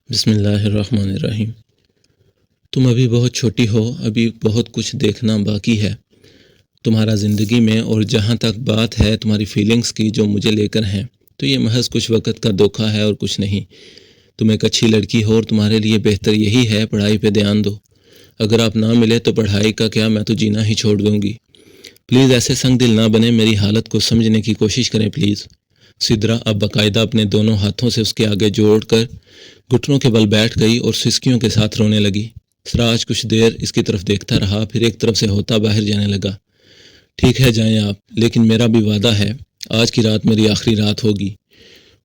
بسم اللہ الرحمن الرحیم۔ تم ابھی بہت چھوٹی ہو، ابھی بہت کچھ دیکھنا باقی ہے تمہارا زندگی میں، اور جہاں تک بات ہے تمہاری فیلنگز کی جو مجھے لے کر ہیں، تو یہ محض کچھ وقت کا دھوکہ ہے اور کچھ نہیں۔ تم ایک اچھی لڑکی ہو اور تمہارے لیے بہتر یہی ہے پڑھائی پہ دھیان دو۔ اگر آپ نہ ملے تو پڑھائی کا کیا، میں تو جینا ہی چھوڑ دوں گی۔ پلیز ایسے سنگ دل نہ بنے، میری حالت کو سمجھنے کی کوشش کریں پلیز۔ سدرا اب باقاعدہ اپنے دونوں ہاتھوں سے اس کے آگے جوڑ کر گھٹنوں کے بل بیٹھ گئی اور سسکیوں کے ساتھ رونے لگی۔ سراج کچھ دیر اس کی طرف دیکھتا رہا، پھر ایک طرف سے ہوتا باہر جانے لگا۔ ٹھیک ہے جائیں آپ، لیکن میرا بھی وعدہ ہے آج کی رات میری آخری رات ہوگی،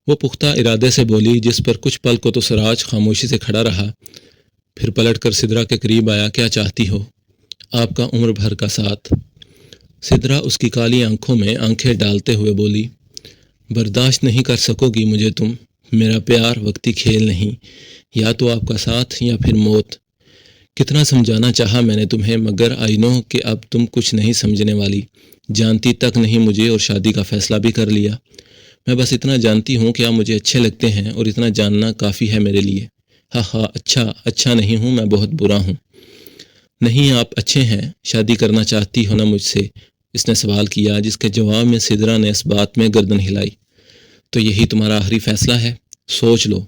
وہ پختہ ارادے سے بولی، جس پر کچھ پل کو تو سراج خاموشی سے کھڑا رہا، پھر پلٹ کر سدرا کے قریب آیا۔ کیا چاہتی ہو؟ آپ کا عمر بھر کا ساتھ۔ سدرا اس کی کالی آنکھوں میں آنکھیں ڈالتے ہوئے بولی، برداشت نہیں کر سکو گی مجھے تم، میرا پیار وقتی کھیل نہیں، یا تو آپ کا ساتھ یا پھر موت۔ کتنا سمجھانا چاہا میں نے تمہیں، مگر آئی نو کہ اب تم کچھ نہیں سمجھنے والی، جانتی تک نہیں مجھے، اور شادی کا فیصلہ بھی کر لیا۔ میں بس اتنا جانتی ہوں کہ آپ مجھے اچھے لگتے ہیں، اور اتنا جاننا کافی ہے میرے لیے۔ ہاں اچھا نہیں ہوں، میں بہت برا ہوں۔ نہیں آپ اچھے ہیں، شادی کرنا چاہتی ہو نا مجھ سے؟ اس نے سوال کیا، جس کے جواب میں سدرا نے اس بات میں گردن ہلائی۔ تو یہی تمہارا آخری فیصلہ ہے؟ سوچ لو،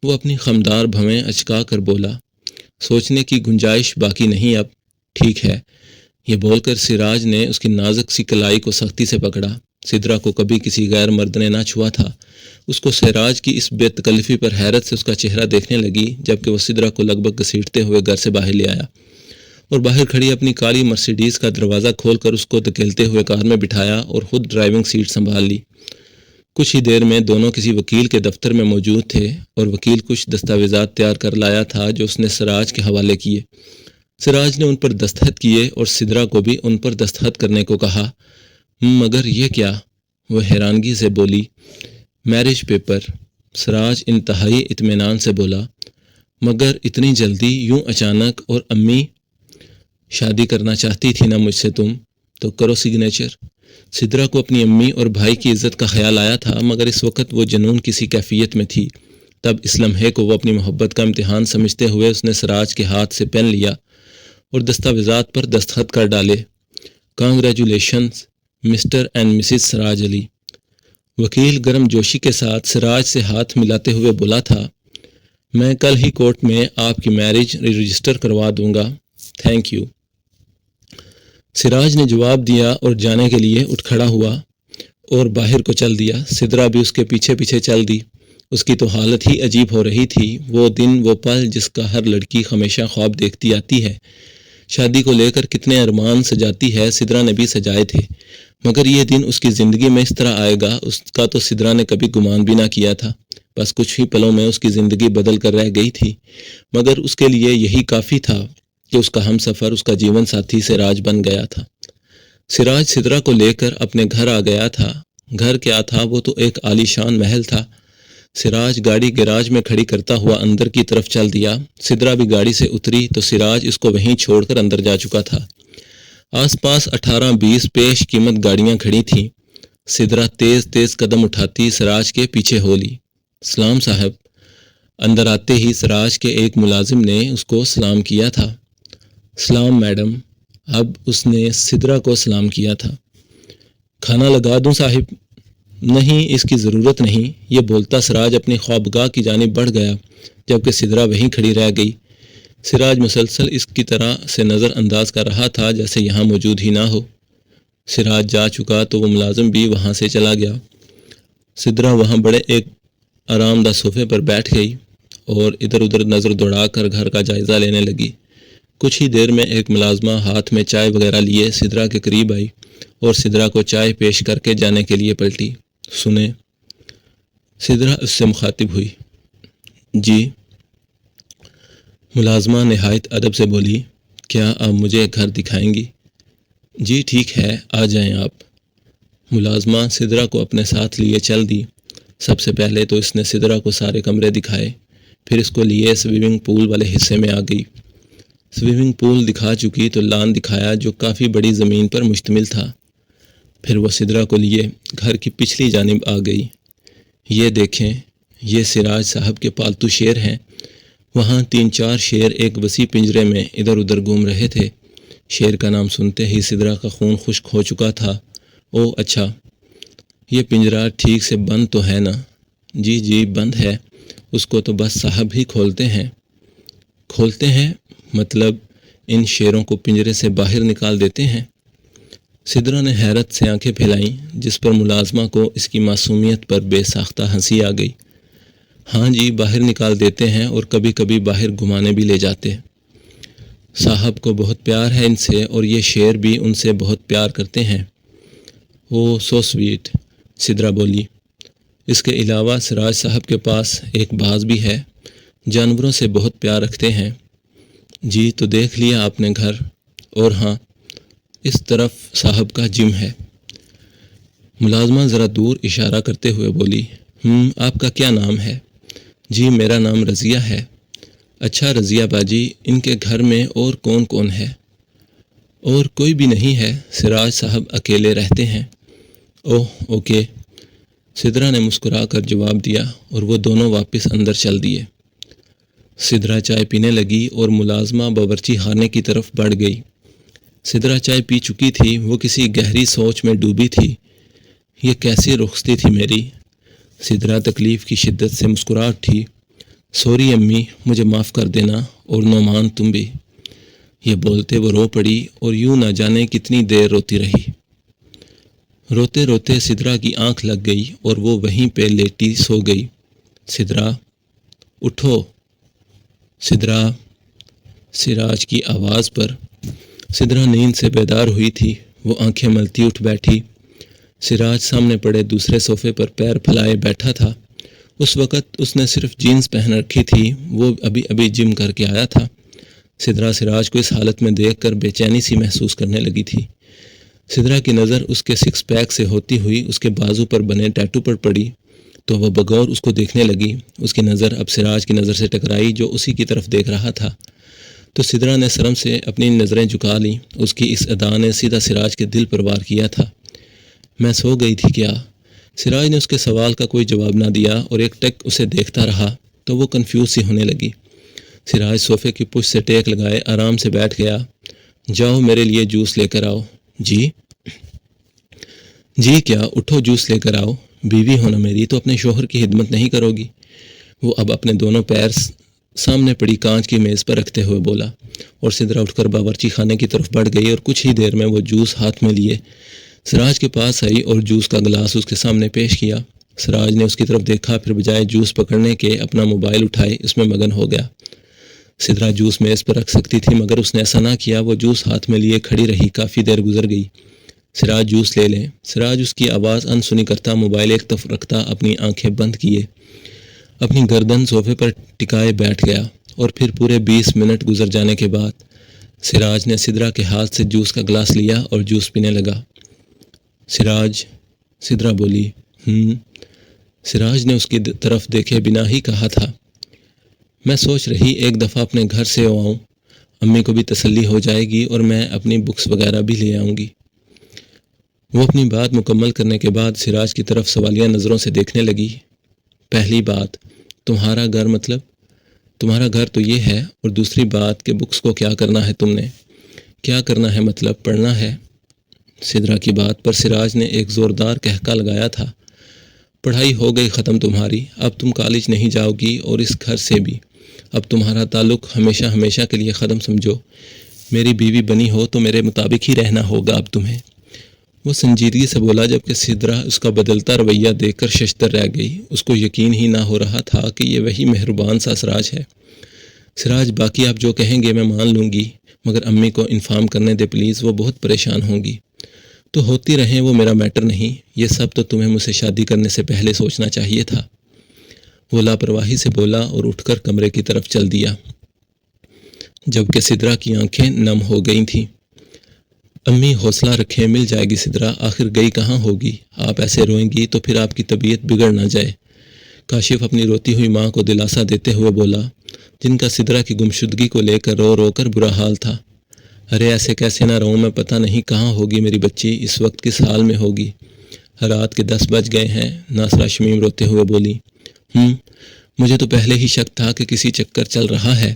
وہ اپنی خمدار بھویں اچکا کر بولا۔ سوچنے کی گنجائش باقی نہیں اب۔ ٹھیک ہے، یہ بول کر سراج نے اس کی نازک سی کلائی کو سختی سے پکڑا۔ سدرا کو کبھی کسی غیر مرد نے نہ چھوا تھا۔ اس کو سراج کی اس بے تکلفی پر حیرت سے اس کا چہرہ دیکھنے لگی، جبکہ وہ سدرا کو لگ بھگ گھسیٹتے ہوئے گھر سے باہر لے آیا اور باہر کھڑی اپنی کالی مرسیڈیز کا دروازہ کھول کر اس کو دھکیلتے ہوئے کار میں بٹھایا اور خود ڈرائیونگ سیٹ سنبھال لی۔ کچھ ہی دیر میں دونوں کسی وکیل کے دفتر میں موجود تھے، اور وکیل کچھ دستاویزات تیار کر لایا تھا جو اس نے سراج کے حوالے کیے۔ سراج نے ان پر دستخط کیے اور سدرا کو بھی ان پر دستخط کرنے کو کہا۔ مگر یہ کیا؟ وہ حیرانگی سے بولی۔ Marriage paper. سراج انتہائی اطمینان سے بولا۔ مگر اتنی جلدی، یوں اچانک؟ اور امی؟ شادی کرنا چاہتی تھی نا مجھ سے تم، تو کرو سگنیچر۔ سدرا کو اپنی امی اور بھائی کی عزت کا خیال آیا تھا، مگر اس وقت وہ جنون کسی کیفیت میں تھی۔ تب اس لمحے کو وہ اپنی محبت کا امتحان سمجھتے ہوئے اس نے سراج کے ہاتھ سے پین لیا اور دستاویزات پر دستخط کر ڈالے۔ کانگریچولیشنز مسٹر اینڈ مسز سراج علی۔ وکیل گرم جوشی کے ساتھ سراج سے ہاتھ ملاتے ہوئے بولا تھا، میں کل ہی کورٹ میں آپ کی میرج رجسٹر کروا دوں گا۔ Thank you. سراج نے جواب دیا اور جانے کے لیے اٹھ کھڑا ہوا اور باہر کو چل دیا۔ سدرا بھی اس کے پیچھے پیچھے چل دی۔ اس کی تو حالت ہی عجیب ہو رہی تھی۔ وہ دن، وہ پل جس کا ہر لڑکی ہمیشہ خواب دیکھتی آتی ہے، شادی کو لے کر کتنے ارمان سجاتی ہے، سدرا نے بھی سجائے تھے، مگر یہ دن اس کی زندگی میں اس طرح آئے گا، اس کا تو سدرا نے کبھی گمان بھی نہ کیا تھا۔ بس کچھ ہی پلوں میں اس کی زندگی بدل کر رہ گئی تھی، مگر اس کے لیے یہی کافی تھا کہ اس کا ہم سفر، اس کا جیون ساتھی سراج بن گیا تھا۔ سراج سدرا کو لے کر اپنے گھر آ گیا تھا۔ گھر کیا تھا، وہ تو ایک عالی شان محل تھا۔ سراج گاڑی گیراج میں کھڑی کرتا ہوا اندر کی طرف چل دیا۔ سدرا بھی گاڑی سے اتری تو سراج اس کو وہیں چھوڑ کر اندر جا چکا تھا۔ آس پاس 18-20 پیش قیمت گاڑیاں کھڑی تھیں۔ سدرا تیز تیز قدم اٹھاتی سراج کے پیچھے ہو لی۔ سلام صاحب۔ اندر آتے ہی سراج کے ایک ملازم نے اس کو سلام کیا تھا۔ سلام میڈم۔ اب اس نے سدرا کو سلام کیا تھا۔ کھانا لگا دوں صاحب؟ نہیں، اس کی ضرورت نہیں، یہ بولتا سراج اپنی خوابگاہ کی جانب بڑھ گیا، جبکہ سدرا وہیں کھڑی رہ گئی۔ سراج مسلسل اس کی طرح سے نظر انداز کر رہا تھا جیسے یہاں موجود ہی نہ ہو۔ سراج جا چکا تو وہ ملازم بھی وہاں سے چلا گیا۔ سدرا وہاں بڑے ایک آرام دہ صوفے پر بیٹھ گئی اور ادھر ادھر نظر دوڑا کر گھر کا جائزہ لینے لگی۔ کچھ ہی دیر میں ایک ملازمہ ہاتھ میں چائے وغیرہ لیے سدرا کے قریب آئی اور سدرا کو چائے پیش کر کے جانے کے لیے پلٹی۔ سنیں؟ سدرا اس سے مخاطب ہوئی۔ جی؟ ملازمہ نہایت ادب سے بولی، کیا آپ مجھے گھر دکھائیں گی؟ جی ٹھیک ہے، آ جائیں آپ۔ ملازمہ سدرا کو اپنے ساتھ لیے چل دی۔ سب سے پہلے تو اس نے سدرا کو سارے کمرے دکھائے، پھر اس کو لیے سوئمنگ پول والے حصے میں آ گئی۔ سوئمنگ پول دکھا چکی تو لان دکھایا جو کافی بڑی زمین پر مشتمل تھا۔ پھر وہ سدرا کو لیے گھر کی پچھلی جانب آ گئی۔ یہ دیکھیں، یہ سراج صاحب کے پالتو شیر ہیں، وہاں 3-4 شیر ایک وسیع پنجرے میں ادھر ادھر گھوم رہے تھے۔ شیر کا نام سنتے ہی سدرا کا خون خشک ہو چکا تھا۔ او اچھا، یہ پنجرہ ٹھیک سے بند تو ہے نا؟ جی بند ہے، اس کو تو بس صاحب ہی کھولتے ہیں۔ کھولتے ہیں مطلب ان شیروں کو پنجرے سے باہر نکال دیتے ہیں؟ سدرا نے حیرت سے آنکھیں پھیلائیں، جس پر ملازمہ کو اس کی معصومیت پر بے ساختہ ہنسی آ گئی۔ ہاں جی، باہر نکال دیتے ہیں اور کبھی کبھی باہر گھمانے بھی لے جاتے۔ صاحب کو بہت پیار ہے ان سے، اور یہ شیر بھی ان سے بہت پیار کرتے ہیں۔ او سو سویٹ، سدرا بولی۔ اس کے علاوہ سراج صاحب کے پاس ایک باز بھی ہے، جانوروں سے بہت پیار رکھتے ہیں۔ جی تو دیکھ لیا آپ نے گھر، اور ہاں اس طرف صاحب کا جم ہے۔ ملازمہ ذرا دور اشارہ کرتے ہوئے بولی۔ آپ کا کیا نام ہے؟ جی میرا نام رضیہ ہے۔ اچھا رضیہ باجی، ان کے گھر میں اور کون کون ہے؟ اور کوئی بھی نہیں ہے، سراج صاحب اکیلے رہتے ہیں۔ اوہ اوکے، سدرا نے مسکرا کر جواب دیا، اور وہ دونوں واپس اندر چل دیے۔ سدرا چائے پینے لگی اور ملازمہ باورچی خانے کی طرف بڑھ گئی۔ سدرا چائے پی چکی تھی، وہ کسی گہری سوچ میں ڈوبی تھی۔ یہ کیسی رخصتی تھی میری؟ سدرا تکلیف کی شدت سے مسکرا اٹھی۔ سوری امی، مجھے معاف کر دینا، اور نعمان تم بھی۔ یہ بولتے وہ رو پڑی، اور یوں نہ جانے کتنی دیر روتی رہی۔ روتے روتے سدرا کی آنکھ لگ گئی اور وہ وہیں پہ لیٹی سو گئی۔ سدرا اٹھو، سدرا، سراج کی آواز پر سدرا نیند سے بیدار ہوئی تھی۔ وہ آنکھیں ملتی اٹھ بیٹھی۔ سراج سامنے پڑے دوسرے صوفے پر پیر پھیلائے بیٹھا تھا۔ اس وقت اس نے صرف جینز پہن رکھی تھی، وہ ابھی جم کر کے آیا تھا۔ سدرا سراج کو اس حالت میں دیکھ کر بے چینی سی محسوس کرنے لگی تھی۔ سدرا کی نظر اس کے سکس پیک سے ہوتی ہوئی اس کے بازو پر بنے ٹیٹو پر پڑی تو وہ بغور اس کو دیکھنے لگی۔ اس کی نظر اب سراج کی نظر سے ٹکرائی جو اسی کی طرف دیکھ رہا تھا، تو سدرا نے شرم سے اپنی نظریں جھکا لیں۔ اس کی اس ادا نے سیدھا سراج کے دل پر وار کیا تھا۔ میں سو گئی تھی کیا؟ سراج نے اس کے سوال کا کوئی جواب نہ دیا اور ایک ٹک اسے دیکھتا رہا تو وہ کنفیوز سی ہونے لگی۔ سراج صوفے کی پشت سے ٹیک لگائے آرام سے بیٹھ گیا۔ جاؤ میرے لیے جوس لے کر آؤ۔ جی کیا؟ اٹھو جوس لے کر آؤ۔ بیوی ہونا میری تو اپنے شوہر کی خدمت نہیں کرو گی؟ وہ اب اپنے دونوں پیر سامنے پڑی کانچ کی میز پر رکھتے ہوئے بولا، اور سدرا اٹھ کر باورچی خانے کی طرف بڑھ گئی اور کچھ ہی دیر میں وہ جوس ہاتھ میں لیے سراج کے پاس آئی اور جوس کا گلاس اس کے سامنے پیش کیا۔ سراج نے اس کی طرف دیکھا، پھر بجائے جوس پکڑنے کے اپنا موبائل اٹھائے اس میں مگن ہو گیا۔ سدرا جوس میز پر رکھ سکتی تھی مگر اس نے ایسا نہ کیا۔ وہ جوس ہاتھ میں لیے کھڑی رہی۔ کافی دیر گزر گئی۔ سراج جوس لے لیں۔ سراج اس کی آواز انسنی کرتا موبائل ایک طرف رکھتا اپنی آنکھیں بند کیے اپنی گردن صوفے پر ٹکائے بیٹھ گیا، اور پھر پورے 20 منٹ گزر جانے کے بعد سراج نے سدرا کے ہاتھ سے جوس کا گلاس لیا اور جوس پینے لگا۔ سراج، سدرا بولی۔ سراج نے اس کی طرف دیکھے بنا ہی کہا تھا، میں سوچ رہی ایک دفعہ اپنے گھر سے آؤں، امی کو بھی تسلی ہو جائے گی اور میں اپنی بکس وغیرہ بھی لے آؤں گی۔ وہ اپنی بات مکمل کرنے کے بعد سراج کی طرف سوالیہ نظروں سے دیکھنے لگی۔ پہلی بات، تمہارا گھر مطلب؟ تمہارا گھر تو یہ ہے، اور دوسری بات کہ بکس کو کیا کرنا ہے تم نے؟ کیا کرنا ہے مطلب پڑھنا ہے؟ سدرا کی بات پر سراج نے ایک زوردار کہکا لگایا تھا۔ پڑھائی ہو گئی ختم تمہاری، اب تم کالج نہیں جاؤ گی اور اس گھر سے بھی اب تمہارا تعلق ہمیشہ کے لیے ختم سمجھو۔ میری بیوی بنی ہو تو میرے مطابق ہی رہنا ہوگا اب تمہیں۔ وہ سنجیدگی سے بولا جبکہ سدرا اس کا بدلتا رویہ دیکھ کر ششدر رہ گئی۔ اس کو یقین ہی نہ ہو رہا تھا کہ یہ وہی مہربان سا سراج ہے۔ سراج، باقی آپ جو کہیں گے میں مان لوں گی، مگر امی کو انفارم کرنے دے پلیز، وہ بہت پریشان ہوں گی۔ تو ہوتی رہیں، وہ میرا میٹر نہیں، یہ سب تو تمہیں مجھ سے شادی کرنے سے پہلے سوچنا چاہیے تھا۔ وہ لاپرواہی سے بولا اور اٹھ کر کمرے کی طرف چل دیا، جبکہ سدرا کی آنکھیں نم ہو گئی تھیں۔ امی حوصلہ رکھیں، مل جائے گی سدرا، آخر گئی کہاں ہوگی؟ آپ ایسے روئیں گی تو پھر آپ کی طبیعت بگڑ نہ جائے۔ کاشف اپنی روتی ہوئی ماں کو دلاسا دیتے ہوئے بولا، جن کا سدرا کی گمشدگی کو لے کر رو کر برا حال تھا۔ ارے ایسے کیسے نہ رہوں میں، پتہ نہیں کہاں ہوگی میری بچی، اس وقت کس حال میں ہوگی۔ رات کے 10 بج گئے ہیں، ناصرہ شمیم روتے ہوئے بولی۔ مجھے تو پہلے ہی شک تھا کہ کسی چکر چل رہا ہے،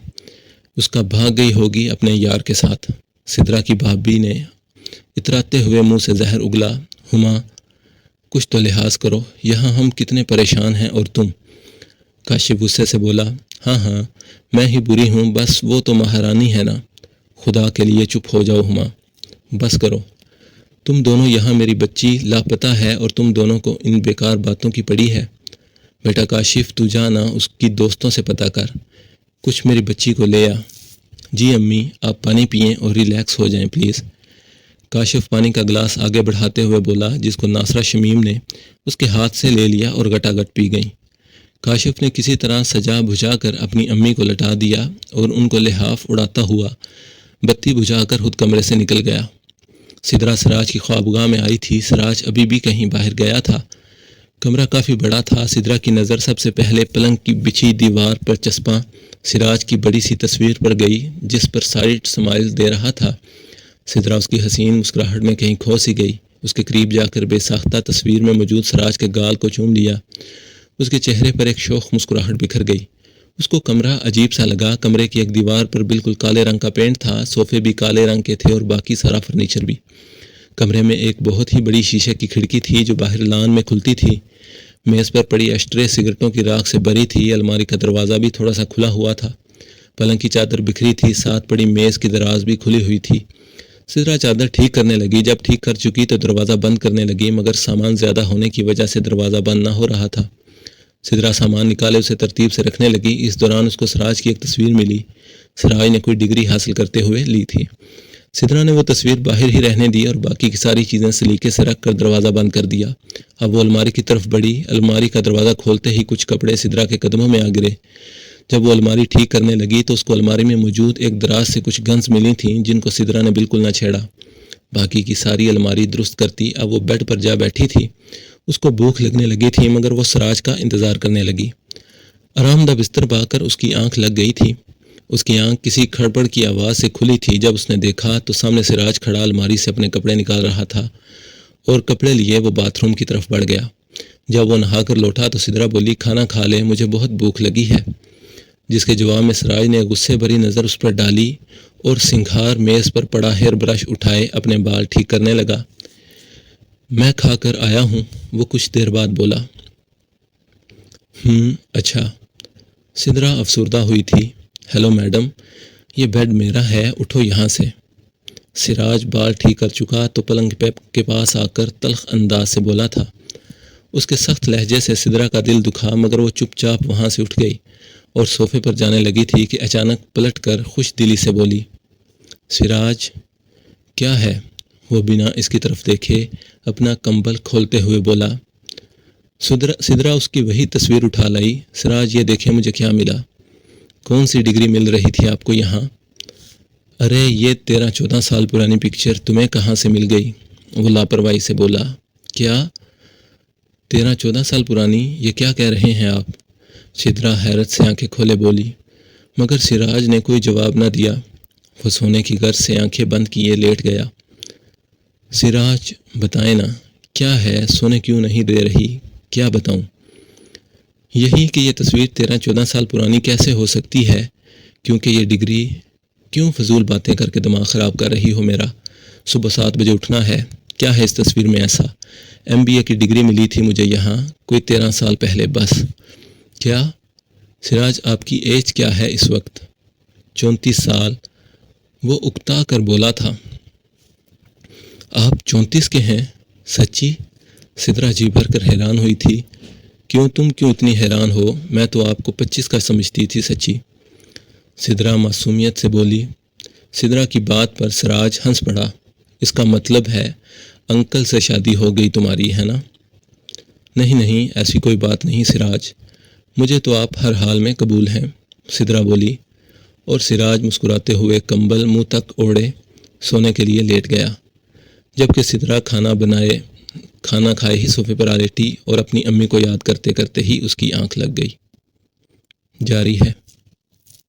اس کا بھاگ گئی ہوگی اپنے یار کے ساتھ۔ سدرا کی بھابھی نے اتراتے ہوئے منہ سے زہر اگلا۔ ہما، کچھ تو لحاظ کرو، یہاں ہم کتنے پریشان ہیں اور تم۔ کاشف غصے سے بولا، ہاں ہاں میں ہی بری ہوں، بس وہ تو مہارانی ہے نا۔ خدا کے لیے چپ ہو جاؤ ہما، بس کرو۔ تم دونوں یہاں، میری بچی لاپتہ ہے اور تم دونوں کو ان بیکار باتوں کی پڑی ہے۔ بیٹا کاشف، تو جانا اس کی دوستوں سے پتہ کر، کچھ میری بچی کو لے آ۔ جی امی، آپ پانی پئیں اور ریلیکس ہو جائیں پلیز۔ کاشف پانی کا گلاس آگے بڑھاتے ہوئے بولا، جس کو ناصرہ شمیم نے اس کے ہاتھ سے لے لیا اور گٹا گٹ پی گئیں۔ کاشف نے کسی طرح سجا بجھا کر اپنی امی کو لٹا دیا اور ان کو لحاف اڑاتا ہوا بتی بجھا کر خود کمرے سے نکل گیا۔ سدرا سراج کی خوابگاہ میں آئی تھی۔ سراج ابھی بھی کہیں باہر گیا تھا۔ کمرہ کافی بڑا تھا۔ سدرا کی نظر سب سے پہلے پلنگ کی بچھی دیوار پر چسپاں سراج کی بڑی سی تصویر پر گئی، جس پر سائڈ سمائل دے رہا تھا۔ سدرا اس کی حسین مسکراہٹ میں کہیں کھو سی گئی۔ اس کے قریب جا کر بے ساختہ تصویر میں موجود سراج کے گال کو چوم لیا۔ اس کے چہرے پر ایک شوخ مسکراہٹ بکھر گئی۔ اس کو کمرہ عجیب سا لگا۔ کمرے کی ایک دیوار پر بالکل کالے رنگ کا پینٹ تھا، صوفے بھی کالے رنگ کے تھے اور باقی سارا فرنیچر بھی۔ کمرے میں ایک بہت ہی بڑی شیشے کی کھڑکی تھی جو باہر لان میں کھلتی تھی۔ میز پر پڑی اشٹرے سگریٹوں کی راکھ سے بھری تھی۔ الماری کا دروازہ بھی تھوڑا سا کھلا ہوا تھا۔ پلنگ کی چادر بکھری تھی، ساتھ پڑی میز کی دراز بھی کھلی ہوئی تھی۔ سدرا چادر ٹھیک کرنے لگی۔ جب ٹھیک کر چکی تو دروازہ بند کرنے لگی، مگر سامان زیادہ ہونے کی وجہ سے دروازہ بند نہ ہو رہا تھا۔ سدرا سامان نکالے اسے ترتیب سے رکھنے لگی۔ اس دوران اس کو سراج کی ایک تصویر ملی۔ سراج نے کوئی ڈگری حاصل کرتے ہوئے لی تھی۔ سدرا نے وہ تصویر باہر ہی رہنے دی اور باقی کی ساری چیزیں سلیقے سے رکھ کر دروازہ بند کر دیا۔ اب وہ الماری کی طرف بڑھی۔ الماری کا دروازہ کھولتے ہی کچھ کپڑے سدرا کے قدموں میں آ گرے۔ جب وہ الماری ٹھیک کرنے لگی تو اس کو الماری میں موجود ایک دراز سے کچھ گنز ملی تھیں، جن کو سدرا نے بالکل نہ چھیڑا۔ باقی کی ساری الماری درست کرتی اب وہ بیڈ پر جا بیٹھی تھی۔ اس کو بھوک لگنے لگی تھی، مگر وہ سراج کا انتظار کرنے لگی۔ آرام دہ بستر پا کر اس کی آنکھ لگ گئی تھی۔ اس کی آنکھ کسی کھڑبڑ کی آواز سے کھلی تھی۔ جب اس نے دیکھا تو سامنے سراج کھڑا الماری سے اپنے کپڑے نکال رہا تھا اور کپڑے لیے وہ باتھ روم کی طرف بڑھ گیا۔ جب وہ نہا کر لوٹا تو سدرا بولی، کھانا کھا لے، مجھے بہت بھوک لگی ہے۔ جس کے جواب میں سراج نے غصے بھری نظر اس پر ڈالی اور سنگھار میز پر پڑا ہیئر برش اٹھائے اپنے بال ٹھیک کرنے لگا۔ میں کھا کر آیا ہوں، وہ کچھ دیر بعد بولا۔ اچھا۔ سدرا افسردہ ہوئی تھی۔ ہیلو میڈم، یہ بیڈ میرا ہے، اٹھو یہاں سے۔ سراج بال ٹھیک کر چکا تو پلنگ کے پاس آ کر تلخ انداز سے بولا تھا۔ اس کے سخت لہجے سے سدرا کا دل دکھا، مگر وہ چپ چاپ وہاں سے اٹھ گئی اور صوفے پر جانے لگی تھی کہ اچانک پلٹ کر خوش دلی سے بولی، سراج کیا ہے؟ وہ بنا اس کی طرف دیکھے اپنا کمبل کھولتے ہوئے بولا۔ سدرا اس کی وہی تصویر اٹھا لائی۔ سراج، یہ دیکھیں مجھے کیا ملا۔ کون سی ڈگری مل رہی تھی آپ کو یہاں؟ ارے یہ 13-14 سال پرانی پکچر تمہیں کہاں سے مل گئی؟ وہ لاپرواہی سے بولا۔ کیا 13-14 سال پرانی؟ یہ کیا کہہ رہے ہیں آپ؟ سدرا حیرت سے آنکھیں کھولے بولی، مگر سراج نے کوئی جواب نہ دیا۔ وہ سونے کی غرض سے آنکھیں بند کیے لیٹ گیا۔ سراج بتائیں نا، کیا ہے؟ سونے کیوں نہیں دے رہی؟ کیا بتاؤں؟ یہی کہ یہ تصویر 13-14 سال پرانی کیسے ہو سکتی ہے؟ کیونکہ یہ ڈگری، کیوں فضول باتیں کر کے دماغ خراب کر رہی ہو میرا؟ صبح 7 بجے اٹھنا ہے۔ کیا ہے اس تصویر میں ایسا؟ MBA کی ڈگری ملی تھی مجھے یہاں کوئی 13 سال پہلے، بس۔ کیا؟ سراج آپ کی ایج کیا ہے اس وقت؟ 34 سال، وہ اکتا کر بولا تھا۔ آپ 34 کے ہیں؟ سچی؟ سدرا جی بھر کر حیران ہوئی تھی۔ تم کیوں اتنی حیران ہو؟ میں تو آپ کو 25 کا سمجھتی تھی سچی۔ سدرا معصومیت سے بولی۔ سدرا کی بات پر سراج ہنس پڑا۔ اس کا مطلب ہے انکل سے شادی ہو گئی تمہاری، ہے نا؟ نہیں، ایسی کوئی بات نہیں سراج، مجھے تو آپ ہر حال میں قبول ہیں، سدرا بولی، اور سراج مسکراتے ہوئے کمبل منہ تک اوڑھے سونے کے لیے لیٹ گیا۔ جبکہ سدرا کھانا کھائے ہی صوفے پر آ لیٹی اور اپنی امی کو یاد کرتے کرتے ہی اس کی آنکھ لگ گئی۔ جاری ہے۔